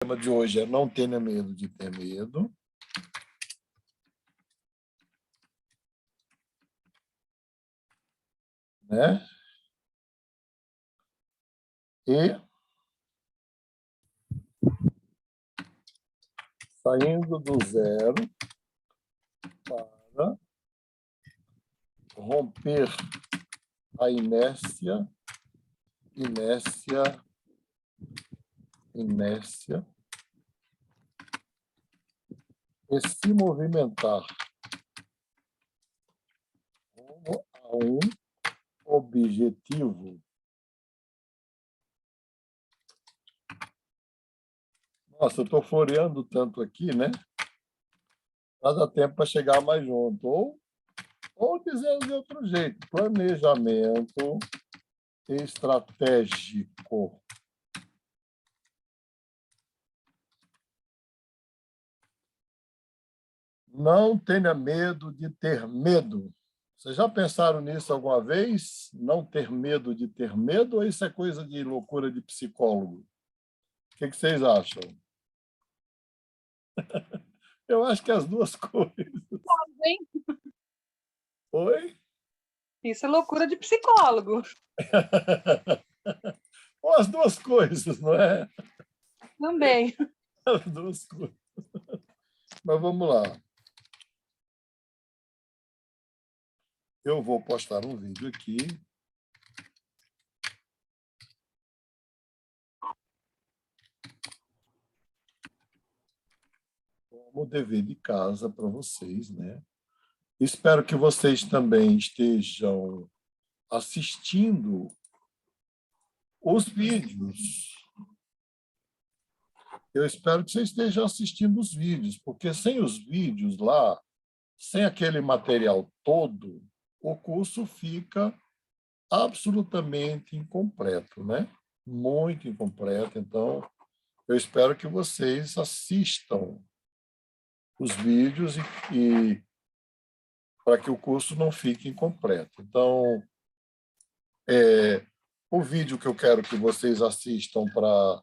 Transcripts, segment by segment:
tema de hoje é não tenha medo de ter medo. Né? E saindo do zero para romper a inércia, e se movimentar rumo a um objetivo. Nossa, eu estou floreando tanto aqui, né? Não dá tempo para chegar mais junto. Ou dizendo de outro jeito, planejamento estratégico. Não tenha medo de ter medo. Vocês já pensaram nisso alguma vez? Não ter medo de ter medo, ou isso é coisa de loucura de psicólogo? O que vocês acham? Eu acho que as duas coisas. Oi? Isso é loucura de psicólogo. Ou as duas coisas, não é? Também. As duas coisas. Mas vamos lá. Eu vou postar um vídeo aqui. Como dever de casa para vocês, né? Espero que vocês também estejam assistindo os vídeos. Eu espero que vocês estejam assistindo os vídeos, porque sem os vídeos lá, sem aquele material todo, o curso fica absolutamente incompleto, né? Muito incompleto. Então, eu espero que vocês assistam os vídeos e para que o curso não fique incompleto. Então, o vídeo que eu quero que vocês assistam para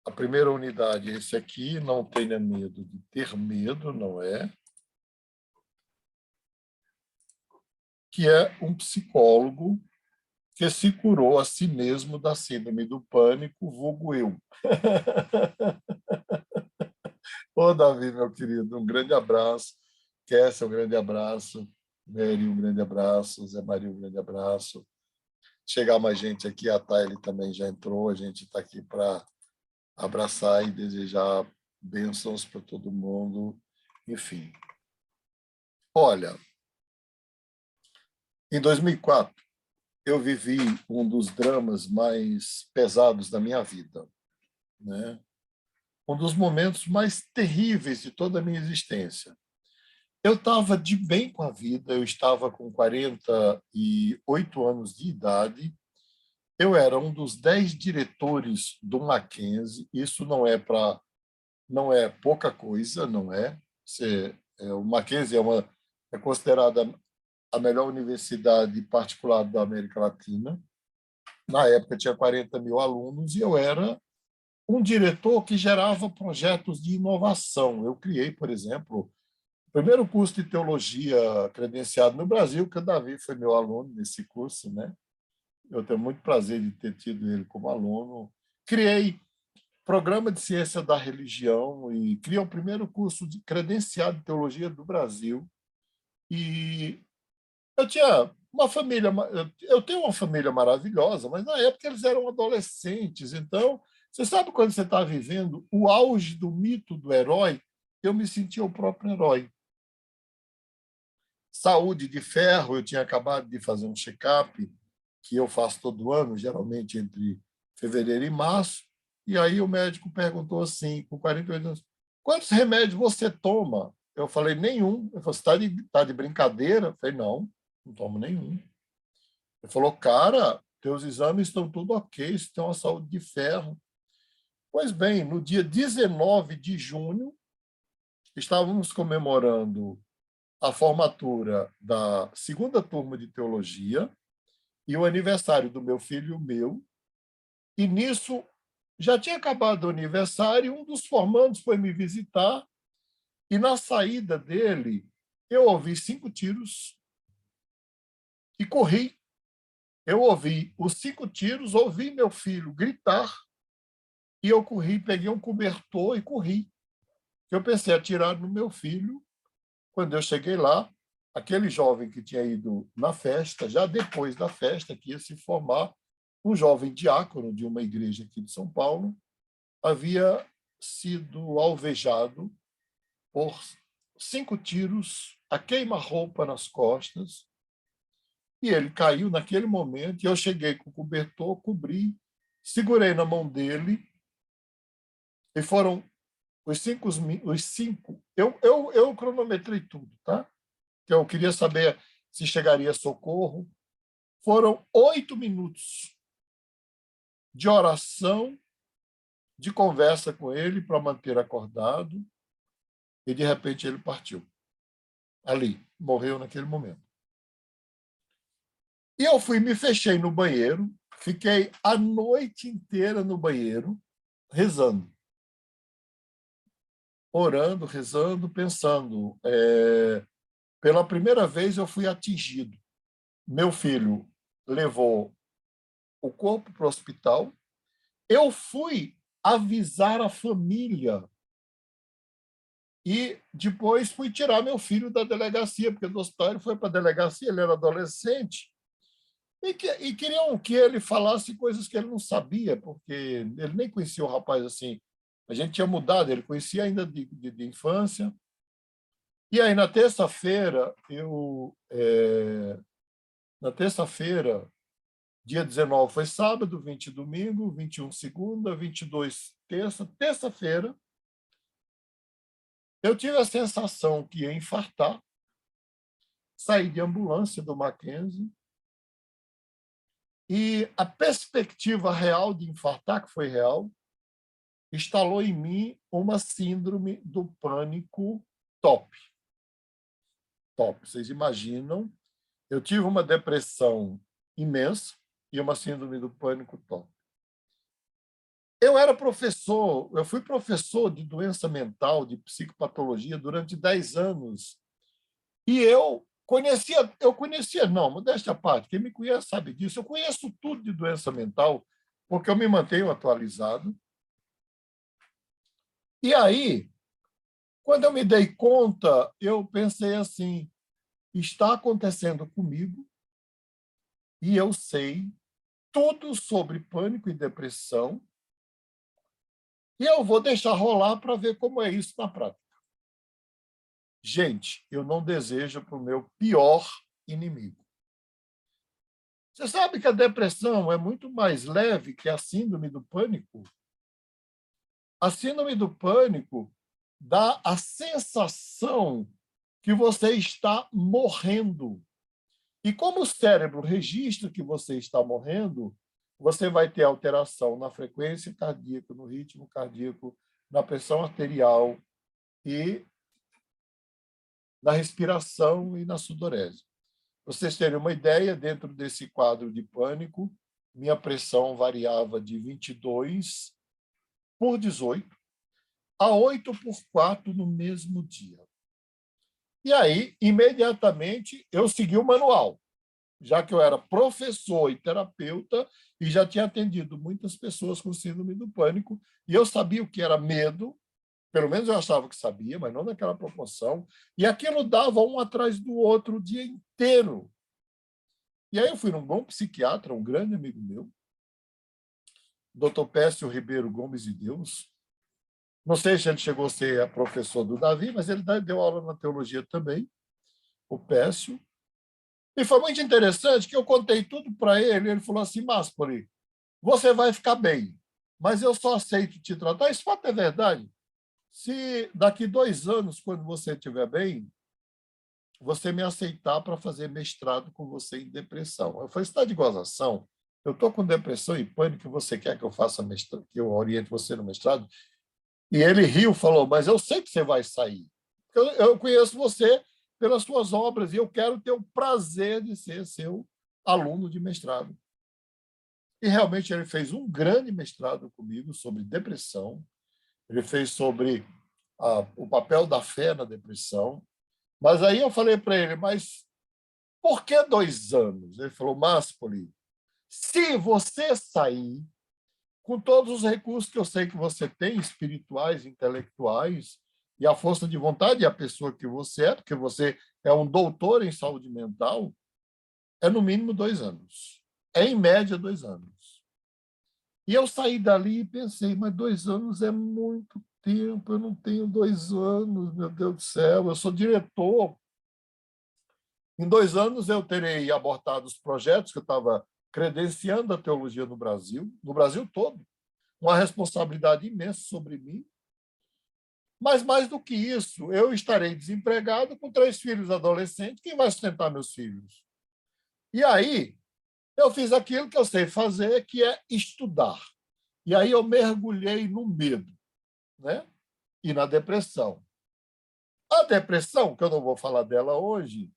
a primeira unidade é esse aqui, não tenha medo de ter medo, não é? Que é um psicólogo que se curou a si mesmo da síndrome do pânico, vulgo eu. Ô, Davi, meu querido, um grande abraço. Kessia, um grande abraço. Mary, um grande abraço. Zé Maria, um grande abraço. Chegar mais gente aqui, a Thaile também já entrou, a gente está aqui para abraçar e desejar bênçãos para todo mundo. Enfim. Olha, em 2004, eu vivi um dos dramas mais pesados da minha vida, né? Um dos momentos mais terríveis de toda a minha existência. Eu estava de bem com a vida, eu estava com 48 anos de idade, eu era um dos 10 diretores do Mackenzie, isso não é pouca coisa, não é? O Mackenzie é considerada a melhor universidade particular da América Latina. Na época tinha 40 mil alunos e eu era um diretor que gerava projetos de inovação. Eu criei, por exemplo, o primeiro curso de teologia credenciado no Brasil, que o Davi foi meu aluno nesse curso, né? Eu tenho muito prazer de ter tido ele como aluno. Criei programa de ciência da religião e criei o primeiro curso de credenciado de teologia do Brasil. E eu tinha uma família, eu tenho uma família maravilhosa, mas na época eles eram adolescentes. Então, você sabe quando você está vivendo o auge do mito do herói? Eu me sentia o próprio herói. Saúde de ferro, eu tinha acabado de fazer um check-up que eu faço todo ano, geralmente entre fevereiro e março, e aí o médico perguntou assim, com 48 anos, quantos remédios você toma? Eu falei, nenhum. Ele falou, você está de brincadeira? Eu falei, não tomo nenhum. Ele falou, cara, teus exames estão tudo ok, você tem uma saúde de ferro. Pois bem, no dia 19 de junho, estávamos comemorando a formatura da segunda turma de teologia e o aniversário do meu filho e o meu. E nisso, Já tinha acabado o aniversário, um dos formandos foi me visitar, e na saída dele, eu ouvi 5 tiros e corri. Eu ouvi os 5 tiros, ouvi meu filho gritar, e eu corri, peguei um cobertor e corri. Eu pensei em atirar no meu filho. Quando eu cheguei lá, aquele jovem que tinha ido na festa, já depois da festa, que ia se formar, um jovem diácono de uma igreja aqui de São Paulo, havia sido alvejado por 5 tiros a queima-roupa nas costas, e ele caiu naquele momento, e eu cheguei com o cobertor, cobri, segurei na mão dele, e foram os cinco eu cronometrei tudo, tá? Eu queria saber se chegaria socorro. Foram 8 minutos de oração, de conversa com ele para manter acordado, e de repente ele partiu. Ali, morreu naquele momento. E eu fui, me fechei no banheiro, fiquei a noite inteira no banheiro, rezando. Orando, rezando, pensando. Pela primeira vez eu fui atingido. Meu filho levou o corpo para o hospital. Eu fui avisar a família e depois fui tirar meu filho da delegacia, porque do hospital ele foi para a delegacia, ele era adolescente, e queriam que ele falasse coisas que ele não sabia, porque ele nem conhecia o rapaz assim. A gente tinha mudado, ele conhecia ainda de infância. E aí, na terça-feira, dia 19 foi sábado, 20 domingo, 21 segunda, 22 terça. Terça-feira, eu tive a sensação que ia infartar, saí de ambulância do Mackenzie, e a perspectiva real de infartar, que foi real, instalou em mim uma síndrome do pânico top. Top. Vocês imaginam? Eu tive uma depressão imensa e uma síndrome do pânico top. Eu fui professor de doença mental, de psicopatologia durante 10 anos. E não, modéstia à parte, quem me conhece sabe disso, eu conheço tudo de doença mental, porque eu me mantenho atualizado. E aí, quando eu me dei conta, eu pensei assim, está acontecendo comigo e eu sei tudo sobre pânico e depressão, e eu vou deixar rolar para ver como é isso na prática. Gente, eu não desejo para o meu pior inimigo. Você sabe que a depressão é muito mais leve que a síndrome do pânico? A síndrome do pânico dá a sensação que você está morrendo. E como o cérebro registra que você está morrendo, você vai ter alteração na frequência cardíaca, no ritmo cardíaco, na pressão arterial e na respiração e na sudorese. Para vocês terem uma ideia, dentro desse quadro de pânico, minha pressão variava de 22/18 a 8/4 no mesmo dia. E aí, imediatamente, eu segui o manual, já que eu era professor e terapeuta e já tinha atendido muitas pessoas com síndrome do pânico, e eu sabia o que era medo, pelo menos eu achava que sabia, mas não naquela proporção, e aquilo dava um atrás do outro o dia inteiro. E aí eu fui num bom psiquiatra, um grande amigo meu, Dr. Pécio Ribeiro Gomes de Deus. Não sei se ele chegou a ser professor do Davi, mas ele deu aula na teologia também, o Pécio. E foi muito interessante que eu contei tudo para ele, ele falou assim, Maspori, você vai ficar bem, mas eu só aceito te tratar. Isso fato é verdade. Se daqui 2 anos, quando você estiver bem, você me aceitar para fazer mestrado com você em depressão. Eu falei, você está de gozação? Eu estou com depressão e pânico e você quer que eu faça mestrado, que eu oriente você no mestrado? E ele riu, falou, mas eu sei que você vai sair. Eu conheço você pelas suas obras e eu quero ter o prazer de ser seu aluno de mestrado. E realmente ele fez um grande mestrado comigo sobre depressão. Ele fez sobre o papel da fé na depressão. Mas aí eu falei para ele, mas por que 2 anos? Ele falou, Máspoli, se você sair com todos os recursos que eu sei que você tem, espirituais, intelectuais, e a força de vontade e a pessoa que você é, porque você é um doutor em saúde mental, é no mínimo 2 anos. É em média 2 anos. E eu saí dali e pensei, mas 2 anos é muito tempo, eu não tenho 2 anos, meu Deus do céu, eu sou diretor. Em 2 anos eu terei abortado os projetos que eu estava credenciando a teologia no Brasil todo, uma responsabilidade imensa sobre mim. Mas, mais do que isso, eu estarei desempregado com 3 filhos adolescentes. Quem vai sustentar meus filhos? E aí, eu fiz aquilo que eu sei fazer, que é estudar. E aí eu mergulhei no medo, né? E na depressão. A depressão, que eu não vou falar dela hoje,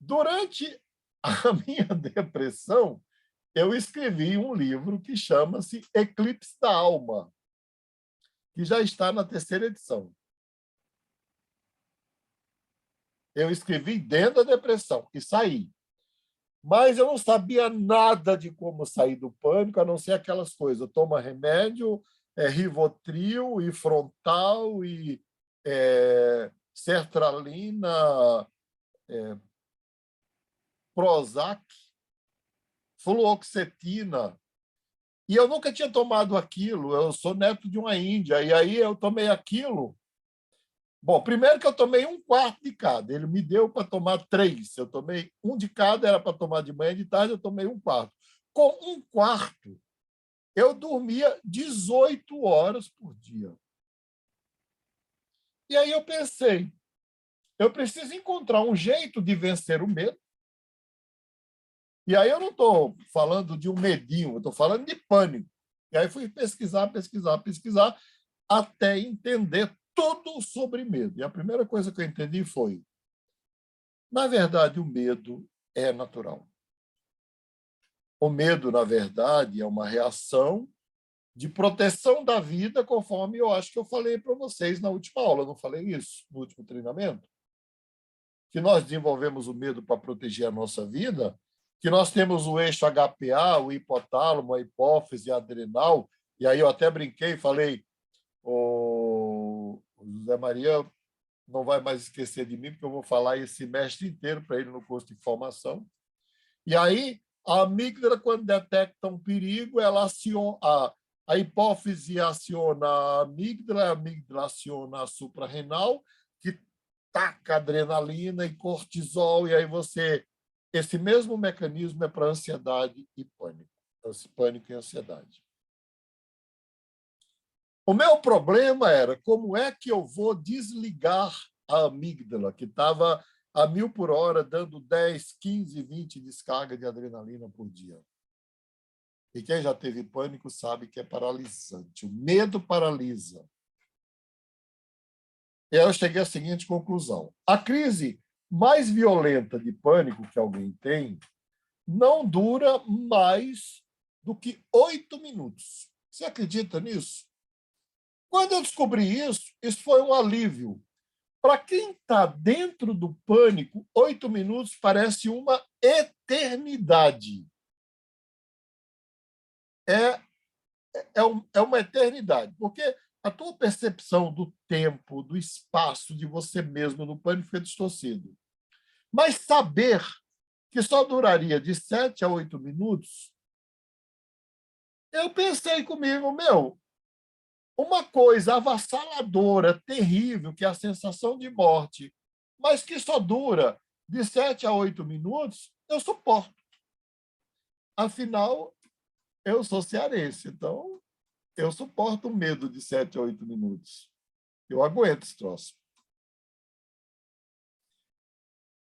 durante a minha depressão, eu escrevi um livro que chama-se Eclipse da Alma, que já está na 3ª edição. Eu escrevi dentro da depressão e saí. Mas eu não sabia nada de como sair do pânico, a não ser aquelas coisas. Toma remédio, Rivotril e Frontal e sertralina, Prozac, fluoxetina. E eu nunca tinha tomado aquilo. Eu sou neto de uma índia. E aí eu tomei aquilo. Bom, primeiro que eu tomei 1/4 de cada. Ele me deu para tomar 3. Eu tomei 1 de cada, era para tomar de manhã e de tarde, eu tomei 1/4. Com 1/4, eu dormia 18 horas por dia. E aí eu pensei, eu preciso encontrar um jeito de vencer o medo. E aí eu não estou falando de um medinho, eu estou falando de pânico. E aí fui pesquisar, até entender tudo sobre medo. E a primeira coisa que eu entendi foi, na verdade, o medo é natural. O medo, na verdade, é uma reação de proteção da vida, conforme eu acho que eu falei para vocês na última aula. Não falei isso no último treinamento? Que nós desenvolvemos o medo para proteger a nossa vida, que nós temos o eixo HPA, o hipotálamo, a hipófise, a adrenal, e aí eu até brinquei e falei, o José Maria não vai mais esquecer de mim, porque eu vou falar esse semestre inteiro para ele no curso de formação. E aí, a amígdala, quando detecta um perigo, ela aciona, a hipófise aciona a amígdala aciona a suprarrenal, que taca adrenalina e cortisol, e aí você... Esse mesmo mecanismo é para ansiedade e pânico. Pânico e ansiedade. O meu problema era como é que eu vou desligar a amígdala, que estava a 1000 por hora, dando 10, 15, 20 descarga de adrenalina por dia. E quem já teve pânico sabe que é paralisante. O medo paralisa. E aí eu cheguei à seguinte conclusão. A crise mais violenta de pânico que alguém tem não dura mais do que 8 minutos. Você acredita nisso? Quando eu descobri isso foi um alívio. Para quem está dentro do pânico, 8 minutos parece uma eternidade. É uma eternidade, porque a tua percepção do tempo, do espaço, de você mesmo no pânico fica distorcido. Mas saber que só duraria de 7 a 8 minutos, eu pensei comigo, uma coisa avassaladora, terrível, que é a sensação de morte, mas que só dura de 7 a 8 minutos, eu suporto. Afinal, eu sou cearense, então eu suporto o medo de 7 a 8 minutos. Eu aguento esse troço.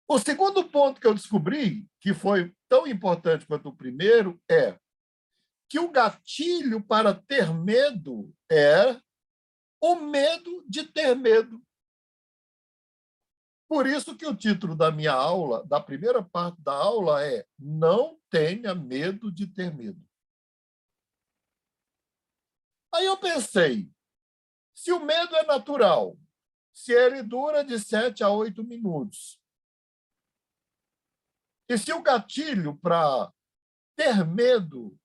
O segundo ponto que eu descobri, que foi tão importante quanto o primeiro, é que o gatilho para ter medo é o medo de ter medo. Por isso que o título da minha aula, da primeira parte da aula, é Não tenha medo de ter medo. Aí eu pensei, se o medo é natural, se ele dura de 7 a 8 minutos, e se o gatilho para ter medo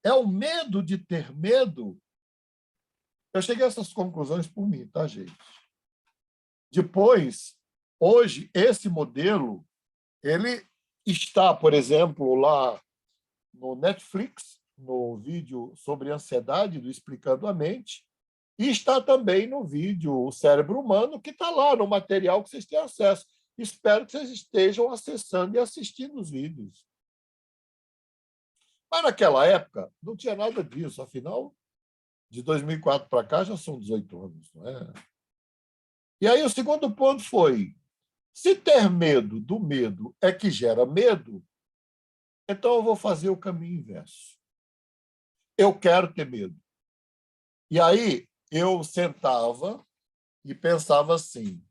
é o medo de ter medo, eu cheguei a essas conclusões por mim, tá, gente? Depois, hoje, esse modelo, ele está, por exemplo, lá no Netflix, no vídeo sobre ansiedade, do Explicando a Mente, e está também no vídeo O Cérebro Humano, que está lá no material que vocês têm acesso. Espero que vocês estejam acessando e assistindo os vídeos. Mas naquela época não tinha nada disso, afinal, de 2004 para cá já são 18 anos, não é? E aí o segundo ponto foi, se ter medo do medo é que gera medo, então eu vou fazer o caminho inverso. Eu quero ter medo. E aí eu sentava e pensava assim,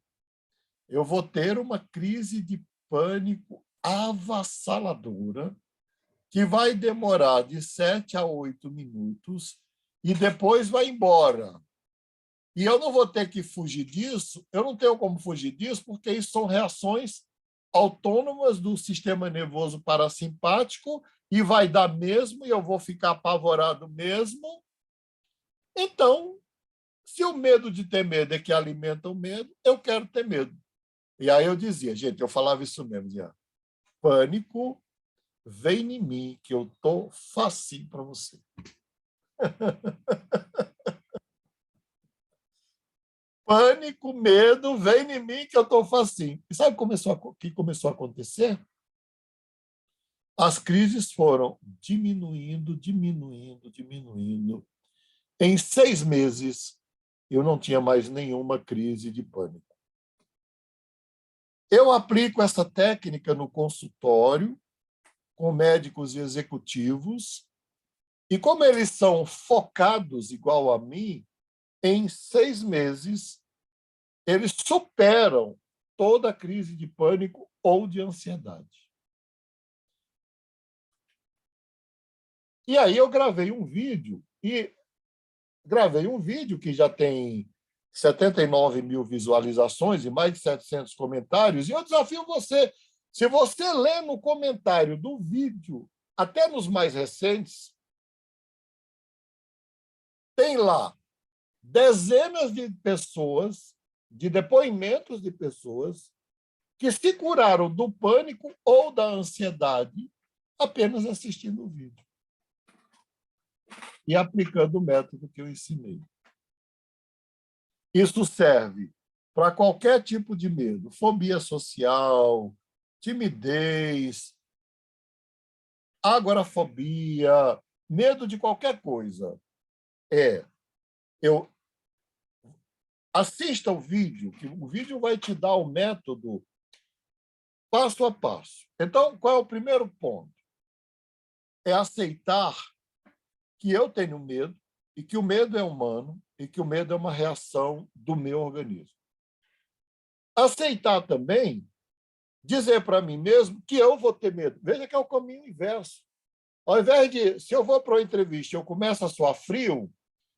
eu vou ter uma crise de pânico avassaladora que vai demorar de 7 a 8 minutos e depois vai embora. E eu não vou ter que fugir disso, eu não tenho como fugir disso, porque isso são reações autônomas do sistema nervoso parasimpático e vai dar mesmo, e eu vou ficar apavorado mesmo. Então, se o medo de ter medo é que alimenta o medo, eu quero ter medo. E aí eu dizia, gente, eu falava isso mesmo, dizia, pânico, vem em mim, que eu estou facinho para você. Pânico, medo, vem em mim, que eu estou facinho. E sabe o que começou a acontecer? As crises foram diminuindo, diminuindo, diminuindo. Em 6 meses, eu não tinha mais nenhuma crise de pânico. Eu aplico essa técnica no consultório, com médicos e executivos, e como eles são focados igual a mim, em 6 meses, eles superam toda a crise de pânico ou de ansiedade. E aí eu gravei um vídeo que já tem 79 mil visualizações e mais de 700 comentários, e eu desafio você, se você lê no comentário do vídeo, até nos mais recentes, tem lá dezenas de pessoas, de depoimentos de pessoas que se curaram do pânico ou da ansiedade apenas assistindo o vídeo e aplicando o método que eu ensinei. Isso serve para qualquer tipo de medo, fobia social, timidez, agorafobia, medo de qualquer coisa. Eu assista o vídeo, que o vídeo vai te dar o método passo a passo. Então, qual é o primeiro ponto? É aceitar que eu tenho medo e que o medo é humano e que o medo é uma reação do meu organismo. Aceitar também, dizer para mim mesmo que eu vou ter medo. Veja que é o caminho inverso. Ao invés de, se eu vou para uma entrevista e eu começo a suar frio,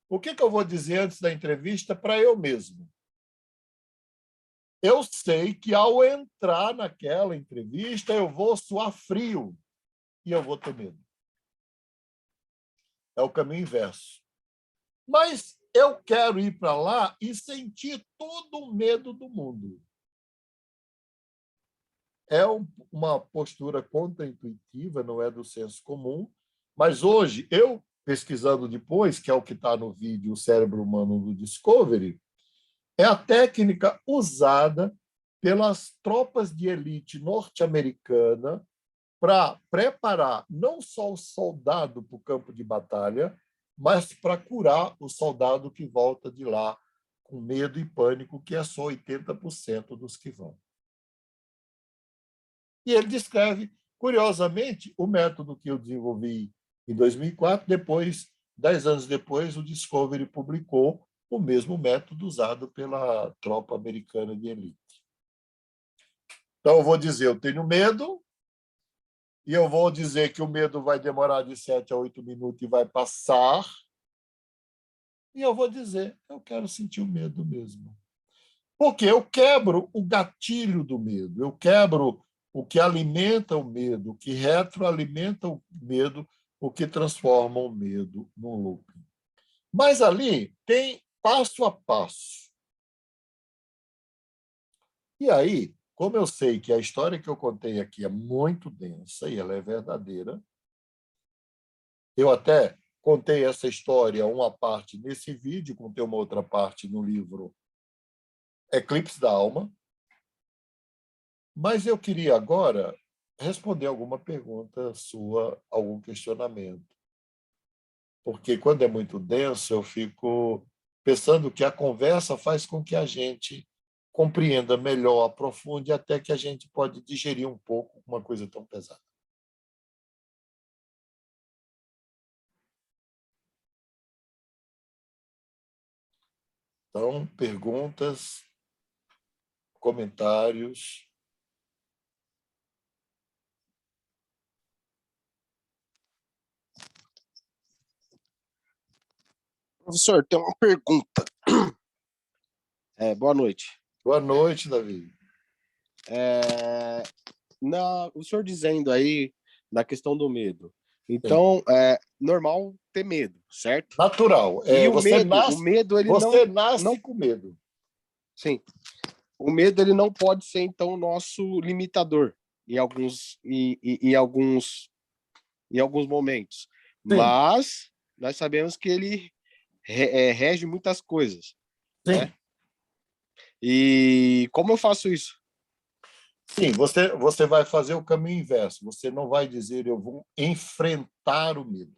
o que eu vou dizer antes da entrevista para eu mesmo? Eu sei que, ao entrar naquela entrevista, eu vou suar frio e eu vou ter medo. É o caminho inverso. Mas eu quero ir para lá e sentir todo o medo do mundo. É uma postura contraintuitiva, não é do senso comum, mas hoje, eu pesquisando depois, que é o que está no vídeo O Cérebro Humano do Discovery, é a técnica usada pelas tropas de elite norte-americana para preparar não só o soldado para o campo de batalha, mas para curar o soldado que volta de lá com medo e pânico, que é só 80% dos que vão. E ele descreve, curiosamente, o método que eu desenvolvi em 2004, depois, 10 anos depois, o Discovery publicou o mesmo método usado pela tropa americana de elite. Então, eu vou dizer, eu tenho medo, e eu vou dizer que o medo vai demorar de 7 a 8 minutos e vai passar, e eu vou dizer, eu quero sentir o medo mesmo. Porque eu quebro o gatilho do medo, eu quebro o que alimenta o medo, o que retroalimenta o medo, o que transforma o medo num looping. Mas ali tem passo a passo. E aí, como eu sei que a história que eu contei aqui é muito densa e ela é verdadeira, eu até contei essa história, uma parte nesse vídeo, contei uma outra parte no livro Eclipse da Alma, mas eu queria agora responder alguma pergunta sua, algum questionamento. Porque quando é muito denso, eu fico pensando que a conversa faz com que a gente compreenda melhor, aprofunde, até que a gente pode digerir um pouco uma coisa tão pesada. Então, perguntas, comentários. Professor, tem uma pergunta. Boa noite. Boa noite, Davi. O senhor dizendo aí da questão do medo. Então, é normal ter medo, certo? Natural. E Você o medo, ele você não, nasce com medo. sim. O medo, ele não pode ser, então, o nosso limitador em alguns momentos. Sim, Mas nós sabemos que ele rege muitas coisas, sim. né? E como eu faço isso? Sim, você vai fazer o caminho inverso. Você não vai dizer eu vou enfrentar o medo.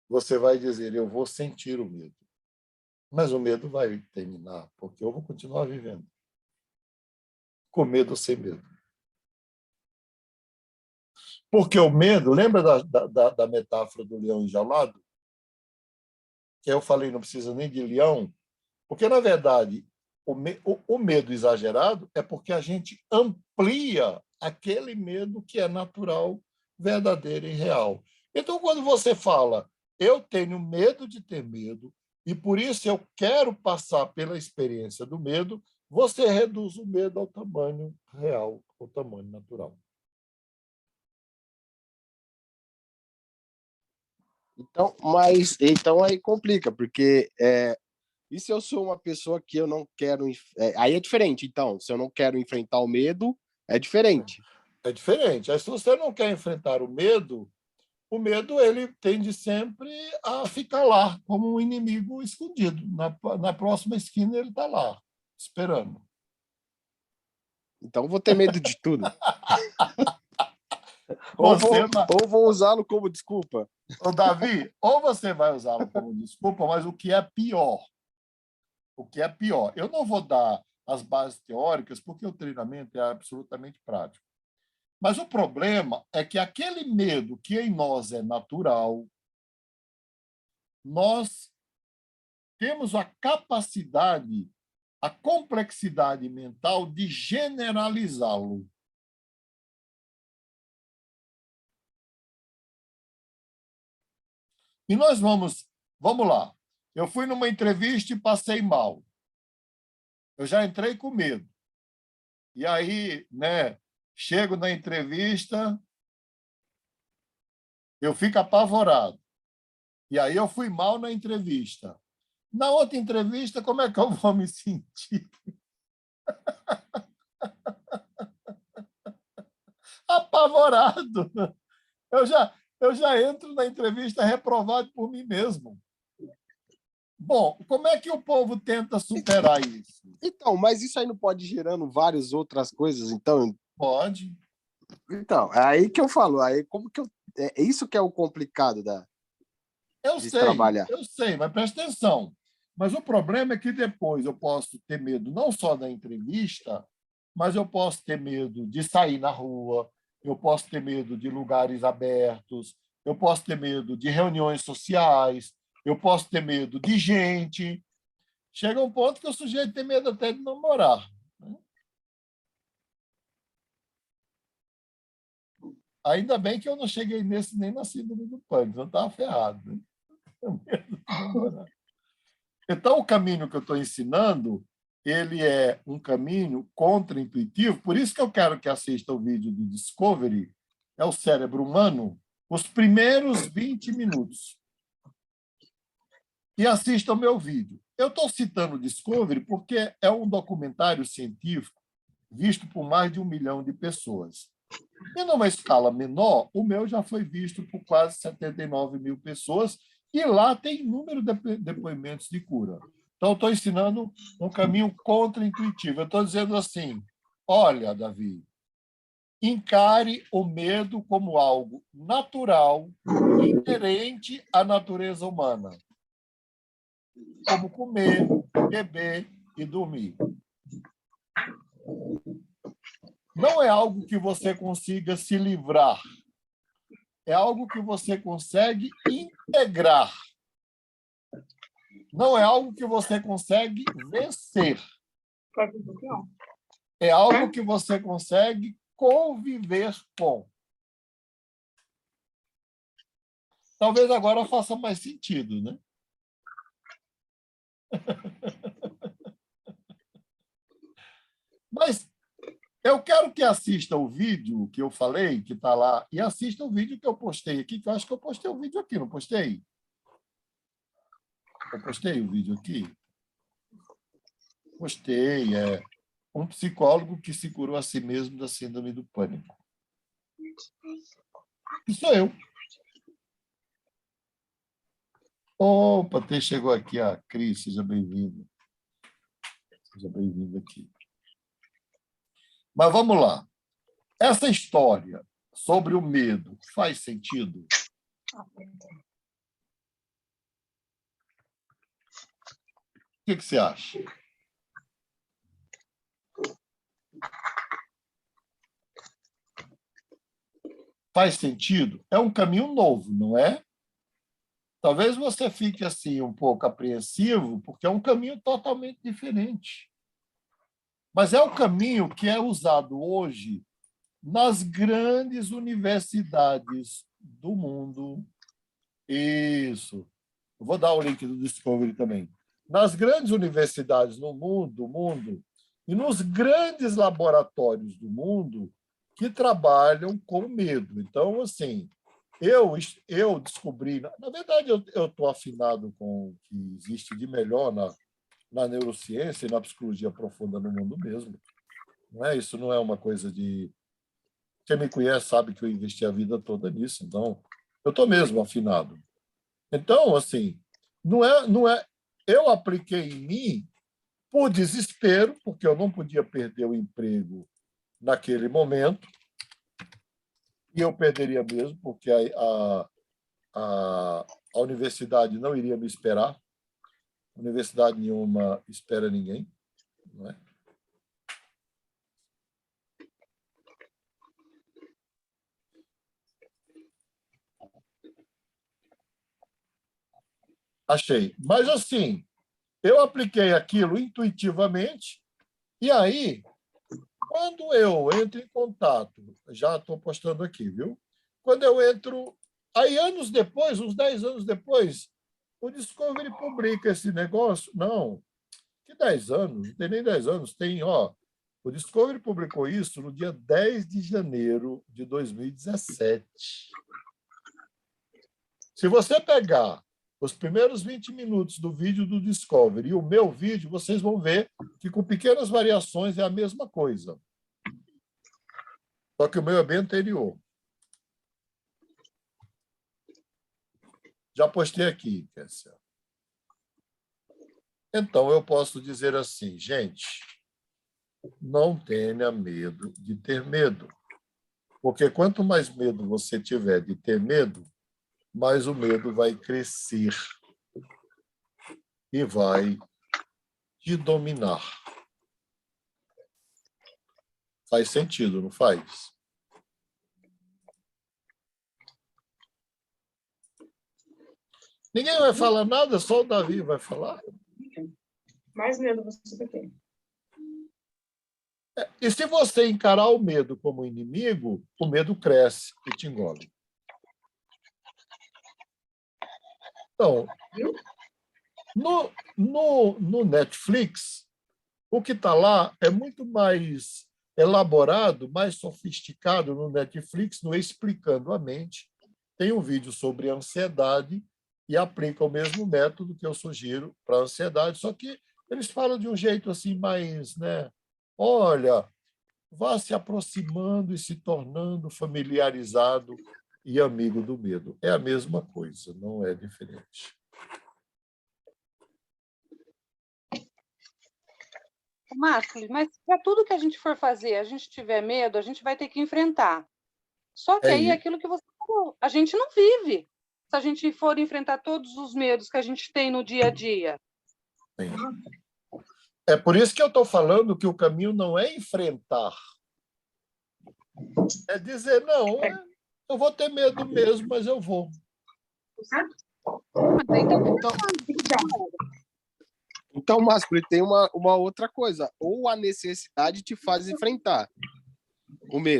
Você vai dizer eu vou sentir o medo. Mas o medo vai terminar, porque eu vou continuar vivendo. Com medo ou sem medo. Porque o medo, lembra da metáfora do leão enjaulado? Que eu falei, não precisa nem de leão, porque, na verdade, o medo exagerado é porque a gente amplia aquele medo que é natural, verdadeiro e real. Então, quando você fala, eu tenho medo de ter medo, e por isso eu quero passar pela experiência do medo, você reduz o medo ao tamanho real, ao tamanho natural. Então aí complica, porque e se eu sou uma pessoa que eu não quero. Aí é diferente, então. Se eu não quero enfrentar o medo, é diferente. É diferente. Aí, se você não quer enfrentar o medo ele tende sempre a ficar lá, como um inimigo escondido. Na próxima esquina ele está lá, esperando. Então eu vou ter medo de tudo. Você, Ou vou usá-lo como desculpa. ô Davi, ou você vai usá-lo como desculpa, mas o que é pior, eu não vou dar as bases teóricas, porque o treinamento é absolutamente prático. Mas o problema é que aquele medo que em nós é natural, nós temos a capacidade, a complexidade mental de generalizá-lo. E nós vamos lá. Eu fui numa entrevista e passei mal. Eu já entrei com medo. E aí, né, chego na entrevista, eu fico apavorado. E aí eu fui mal na entrevista. Na outra entrevista, como é que eu vou me sentir? Apavorado. Eu já entro na entrevista reprovado por mim mesmo. Bom, como é que o povo tenta superar isso? Então, mas isso aí não pode ir gerando várias outras coisas, então. Pode. Então, é aí que eu falo, aí como que eu. É isso que é o complicado de trabalhar. Eu sei, mas presta atenção. Mas o problema é que depois eu posso ter medo não só da entrevista, mas eu posso ter medo de sair na rua, eu posso ter medo de lugares abertos, eu posso ter medo de reuniões sociais, eu posso ter medo de gente. Chega um ponto que o sujeito tem medo até de namorar. Ainda bem que eu não cheguei nesse nem na síndrome do pânico, eu estava ferrado. Né? Então, o caminho que eu estou ensinando, ele é um caminho contra-intuitivo, por isso que eu quero que assista o vídeo do Discovery, é o cérebro humano, os primeiros 20 minutos. E assista o meu vídeo. Eu estou citando o Discovery porque é um documentário científico visto por mais de 1 milhão de pessoas. E numa escala menor, o meu já foi visto por quase 79 mil pessoas, e lá tem inúmeros depoimentos de cura. Então, eu estou ensinando um caminho contra-intuitivo. Eu estou dizendo assim, olha, Davi, encare o medo como algo natural, inerente à natureza humana, como comer, beber e dormir. Não é algo que você consiga se livrar. É algo que você consegue integrar. Não é algo que você consegue vencer. É algo que você consegue conviver com. Talvez agora faça mais sentido, né? Mas eu quero que assista o vídeo que eu falei, que está lá, e assista o vídeo que eu postei aqui, que eu acho que eu postei o vídeo aqui, não postei? Eu postei o vídeo aqui? Postei, é um psicólogo que se curou a si mesmo da síndrome do pânico. E sou eu. Opa, até chegou aqui a Cris, seja bem-vinda. Seja bem-vinda aqui. Mas vamos lá. Essa história sobre o medo faz sentido? O que você acha? Faz sentido? É um caminho novo, não é? Talvez você fique assim um pouco apreensivo, porque é um caminho totalmente diferente. Mas é o caminho que é usado hoje nas grandes universidades do mundo. Isso. Eu vou dar o link do Discovery também. Nas grandes universidades no mundo e nos grandes laboratórios do mundo que trabalham com medo. Então, assim, eu descobri... Na verdade, eu estou afinado com o que existe de melhor na neurociência e na psicologia profunda no mundo mesmo. Não é? Isso não é uma coisa de... Quem me conhece sabe que eu investi a vida toda nisso. Então, eu estou mesmo afinado. Então, assim, não é. Eu apliquei em mim por desespero, porque eu não podia perder o emprego naquele momento, e eu perderia mesmo, porque a universidade não iria me esperar. Universidade nenhuma espera ninguém, não é? Achei. Mas, assim, eu apliquei aquilo intuitivamente, e aí, quando eu entro em contato, já estou postando aqui, viu? Quando eu entro... Aí, anos depois, uns 10 anos depois, o Discovery publica esse negócio. Não, que 10 anos? Não tem nem 10 anos. Tem, ó, o Discovery publicou isso no dia 10 de janeiro de 2017. Se você pegar os primeiros 20 minutos do vídeo do Discovery e o meu vídeo, vocês vão ver que, com pequenas variações, é a mesma coisa. Só que o meu é bem anterior. Já postei aqui, Kessia. Então, eu posso dizer assim, gente, não tenha medo de ter medo. Porque quanto mais medo você tiver de ter medo, mais o medo vai crescer e vai te dominar. Faz sentido, não faz? Ninguém vai falar nada, só o Davi vai falar. Mais medo você tem. E se você encarar o medo como inimigo, o medo cresce e te engole. Então, no Netflix, o que está lá é muito mais elaborado, mais sofisticado no Netflix, no Explicando a Mente. Tem um vídeo sobre ansiedade e aplica o mesmo método que eu sugiro para a ansiedade, só que eles falam de um jeito assim mais, né? Olha, vá se aproximando e se tornando familiarizado e amigo do medo. É a mesma coisa, não é diferente. Márcio, mas para tudo que a gente for fazer, a gente tiver medo, a gente vai ter que enfrentar. Só que aí é aquilo que você falou, a gente não vive se a gente for enfrentar todos os medos que a gente tem no dia a dia. É por isso que eu estou falando que o caminho não é enfrentar. É dizer, não, eu vou ter medo mesmo, mas eu vou. Então, Márcio, tem uma outra coisa. Ou a necessidade te faz enfrentar o medo.